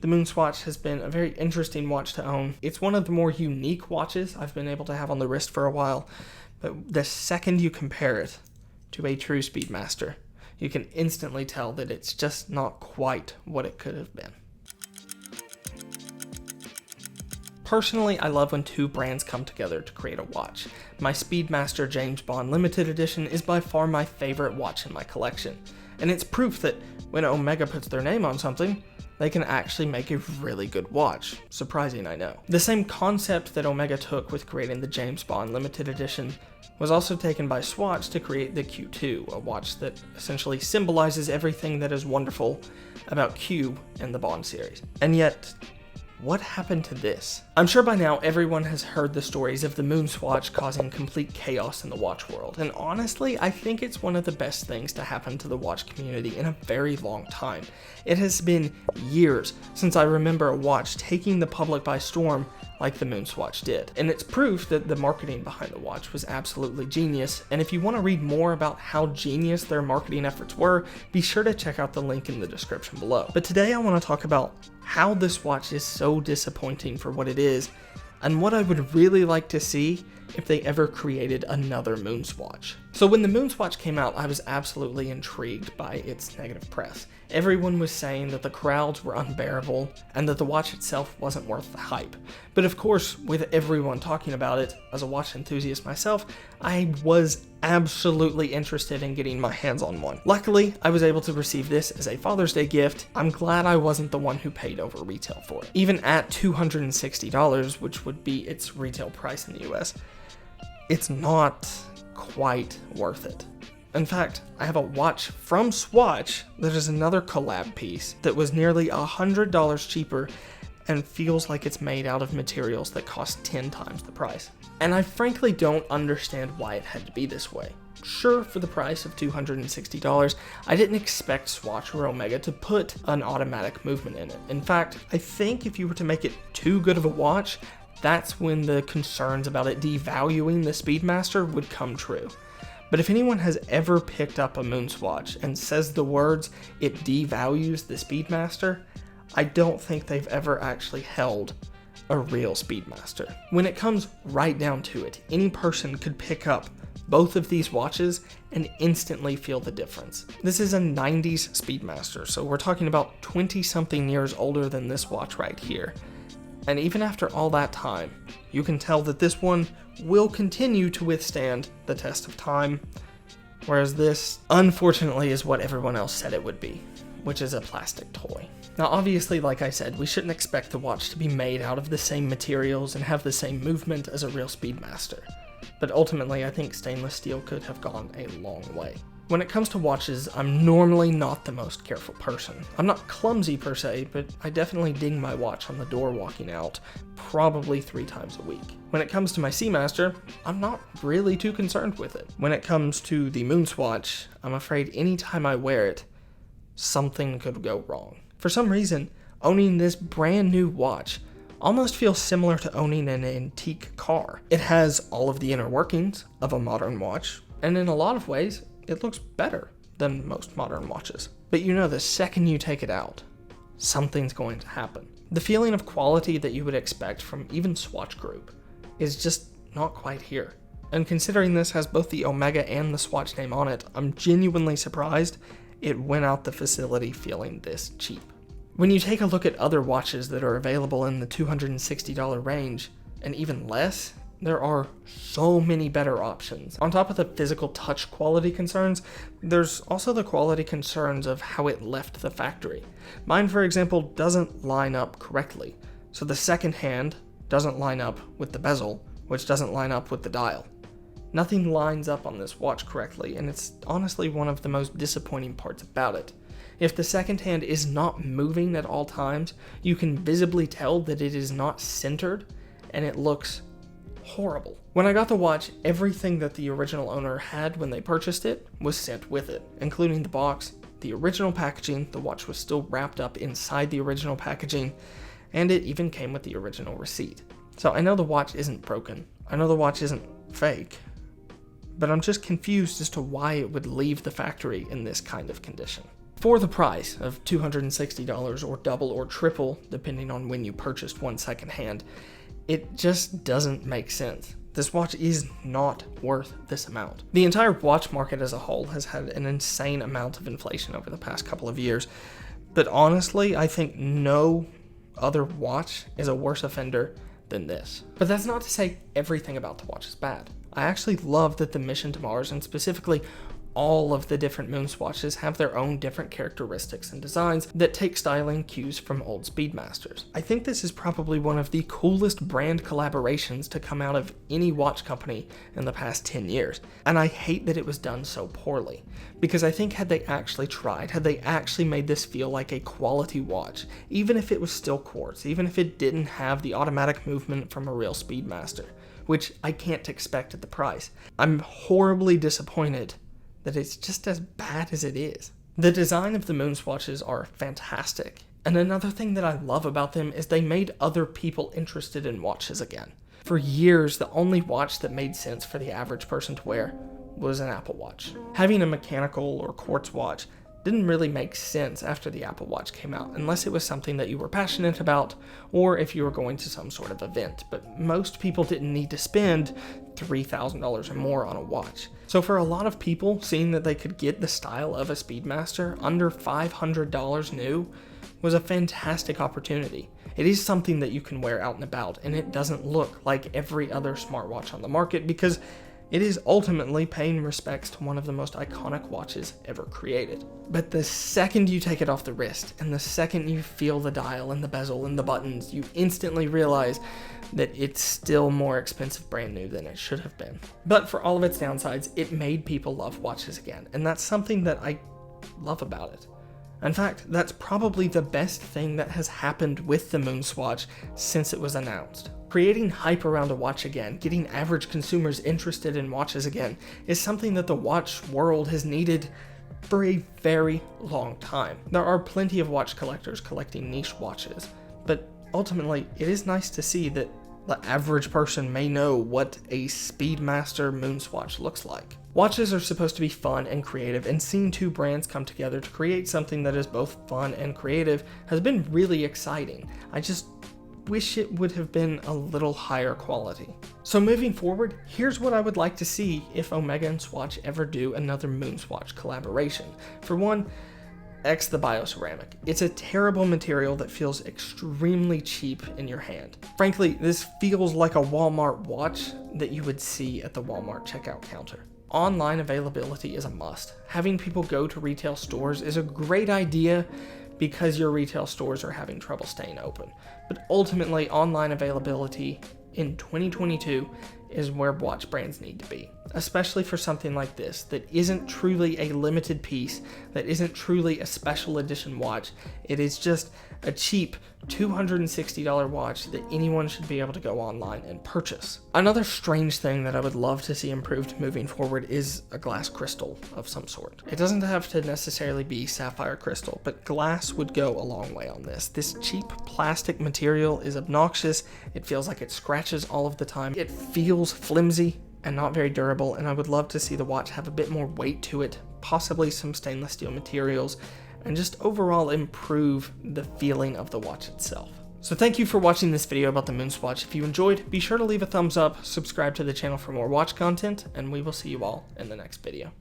The MoonSwatch has been a very interesting watch to own. It's one of the more unique watches I've been able to have on the wrist for a while, but the second you compare it to a true Speedmaster, you can instantly tell that it's just not quite what it could have been. Personally, I love when two brands come together to create a watch. My Speedmaster James Bond Limited Edition is by far my favorite watch in my collection, and it's proof that when Omega puts their name on something, they can actually make a really good watch. Surprising, I know. The same concept that Omega took with creating the James Bond Limited Edition was also taken by Swatch to create the Q2, a watch that essentially symbolizes everything that is wonderful about Q in the Bond series. And yet, what happened to this? I'm sure by now everyone has heard the stories of the MoonSwatch causing complete chaos in the watch world, and honestly, I think it's one of the best things to happen to the watch community in a very long time. It has been years since I remember a watch taking the public by storm like the MoonSwatch did, and it's proof that the marketing behind the watch was absolutely genius, and if you want to read more about how genius their marketing efforts were, be sure to check out the link in the description below. But today I want to talk about how this watch is so disappointing for what it is, and what I would really like to see if they ever created another MoonSwatch. So when the MoonSwatch came out, I was absolutely intrigued by its negative press. Everyone was saying that the crowds were unbearable and that the watch itself wasn't worth the hype. But of course, with everyone talking about it, as a watch enthusiast myself, I was absolutely interested in getting my hands on one. Luckily, I was able to receive this as a Father's Day gift. I'm glad I wasn't the one who paid over retail for it. Even at $260, which would be its retail price in the US, it's not quite worth it. In fact, I have a watch from Swatch that is another collab piece that was nearly $100 cheaper and feels like it's made out of materials that cost 10 times the price. And I frankly don't understand why it had to be this way. Sure, for the price of $260, I didn't expect Swatch or Omega to put an automatic movement in it. In fact, I think if you were to make it too good of a watch, that's when the concerns about it devaluing the Speedmaster would come true. But if anyone has ever picked up a MoonSwatch and says the words, "it devalues the Speedmaster," I don't think they've ever actually held a real Speedmaster. When it comes right down to it, any person could pick up both of these watches and instantly feel the difference. This is a 90s Speedmaster, so we're talking about 20-something years older than this watch right here. And even after all that time, you can tell that this one will continue to withstand the test of time, whereas this, unfortunately, is what everyone else said it would be, which is a plastic toy. Now obviously, like I said, we shouldn't expect the watch to be made out of the same materials and have the same movement as a real Speedmaster, but ultimately I think stainless steel could have gone a long way. When it comes to watches, I'm normally not the most careful person. I'm not clumsy per se, but I definitely ding my watch on the door walking out, probably 3 times a week. When it comes to my Seamaster, I'm not really too concerned with it. When it comes to the MoonSwatch, I'm afraid anytime I wear it, something could go wrong. For some reason, owning this brand new watch almost feels similar to owning an antique car. It has all of the inner workings of a modern watch, and in a lot of ways, it looks better than most modern watches. But you know, the second you take it out, something's going to happen. The feeling of quality that you would expect from even Swatch Group is just not quite here. And considering this has both the Omega and the Swatch name on it, I'm genuinely surprised it went out the facility feeling this cheap. When you take a look at other watches that are available in the $260 range, and even less, there are so many better options. On top of the physical touch quality concerns, there's also the quality concerns of how it left the factory. Mine, for example, doesn't line up correctly. So the second hand doesn't line up with the bezel, which doesn't line up with the dial. Nothing lines up on this watch correctly, and it's honestly one of the most disappointing parts about it. If the second hand is not moving at all times, you can visibly tell that it is not centered, and it looks horrible. When I got the watch, everything that the original owner had when they purchased it was sent with it, including the box, the original packaging. The watch was still wrapped up inside the original packaging, and it even came with the original receipt. So I know the watch isn't broken. I know the watch isn't fake, but I'm just confused as to why it would leave the factory in this kind of condition. For the price of $260 or double or triple, depending on when you purchased one secondhand, it just doesn't make sense. This watch is not worth this amount. The entire watch market as a whole has had an insane amount of inflation over the past couple of years, but honestly, I think no other watch is a worse offender than this. But that's not to say everything about the watch is bad. I actually love that the mission to Mars, and specifically all of the different Moonswatches, have their own different characteristics and designs that take styling cues from old Speedmasters. I think this is probably one of the coolest brand collaborations to come out of any watch company in the past 10 years. And I hate that it was done so poorly, because I think had they actually tried, had they actually made this feel like a quality watch, even if it was still quartz, even if it didn't have the automatic movement from a real Speedmaster, which I can't expect at the price, I'm horribly disappointed that it's just as bad as it is. The design of the Moonswatches are fantastic, and another thing that I love about them is they made other people interested in watches again. For years, the only watch that made sense for the average person to wear was an Apple Watch. Having a mechanical or quartz watch didn't really make sense after the Apple Watch came out, unless it was something that you were passionate about, or if you were going to some sort of event, but most people didn't need to spend $3,000 or more on a watch. So for a lot of people, seeing that they could get the style of a Speedmaster under $500 new was a fantastic opportunity. It is something that you can wear out and about, and it doesn't look like every other smartwatch on the market, because it is ultimately paying respects to one of the most iconic watches ever created. But the second you take it off the wrist, and the second you feel the dial and the bezel and the buttons, you instantly realize that it's still more expensive brand new than it should have been. But for all of its downsides, it made people love watches again, and that's something that I love about it. In fact, that's probably the best thing that has happened with the Moonswatch since it was announced. Creating hype around a watch again, getting average consumers interested in watches again, is something that the watch world has needed for a very long time. There are plenty of watch collectors collecting niche watches, but ultimately it is nice to see that the average person may know what a Speedmaster Moonswatch looks like. Watches are supposed to be fun and creative, and seeing two brands come together to create something that is both fun and creative has been really exciting. I just wish it would have been a little higher quality. So moving forward, here's what I would like to see if OMEGA and Swatch ever do another Moonswatch collaboration. For one, X the bioceramic. It's a terrible material that feels extremely cheap in your hand. Frankly, this feels like a Walmart watch that you would see at the Walmart checkout counter. Online availability is a must. Having people go to retail stores is a great idea because your retail stores are having trouble staying open. But ultimately, online availability in 2022 is where watch brands need to be, especially for something like this that isn't truly a limited piece, that isn't truly a special edition watch. It is just a cheap $260 watch that anyone should be able to go online and purchase. Another strange thing that I would love to see improved moving forward is a glass crystal of some sort. It doesn't have to necessarily be sapphire crystal, but glass would go a long way on this. This cheap plastic material is obnoxious. It feels like it scratches all of the time. It feels flimsy and not very durable, and I would love to see the watch have a bit more weight to it, possibly some stainless steel materials, and just overall improve the feeling of the watch itself. So thank you for watching this video about the Moonswatch. If you enjoyed, be sure to leave a thumbs up, subscribe to the channel for more watch content, and we will see you all in the next video.